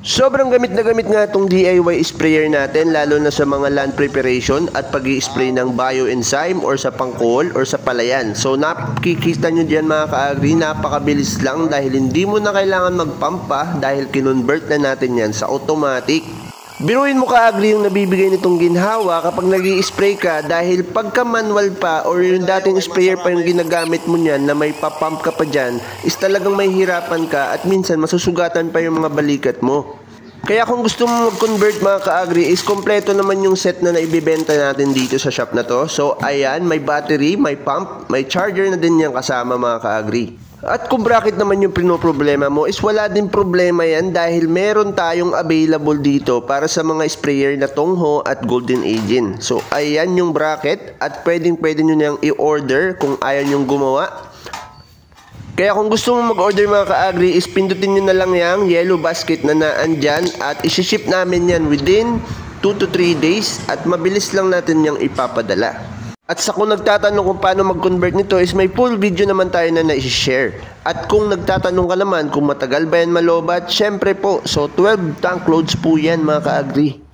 Sobrang gamit na gamit nga itong DIY sprayer natin, lalo na sa mga land preparation at pag-i-spray ng bioenzyme or sa pangkuhol or sa palayan. So nakikita nyo dyan mga ka-agri, napakabilis lang dahil hindi mo na kailangan mag-pump pa dahil kinonvert na natin yan sa automatic. Biruin mo ka-agri yung nabibigay nitong ginhawa kapag nag-i-spray ka, dahil pagka manual pa or yung dating sprayer pa yung ginagamit mo niyan na may papump ka pa dyan, is talagang may hirapan ka at minsan masusugatan pa yung mga balikat mo. Kaya kung gusto mo mag-convert mga ka-agri, is kompleto naman yung set na naibibenta natin dito sa shop na to. So ayan, may battery, may pump, may charger na din yan kasama mga ka-agri. At kung bracket naman yung pinoproblema mo, is wala din problema yan dahil meron tayong available dito para sa mga sprayer na Tongho at Golden Agent. So ayan yung bracket at pwedeng nyo niyang i-order kung ayaw nyong gumawa. Kaya kung gusto mo mag-order mga ka-agri, is pindutin nyo na lang yung yellow basket na naandyan at isi-ship namin yan within 2 to 3 days at mabilis lang natin yung ipapadala. At sa kung nagtatanong kung paano mag-convert nito, is may full video naman tayo na na-share. At kung nagtatanong ka naman kung matagal ba yan malobat, syempre po, so 12 tank loads po yan mga ka-agri.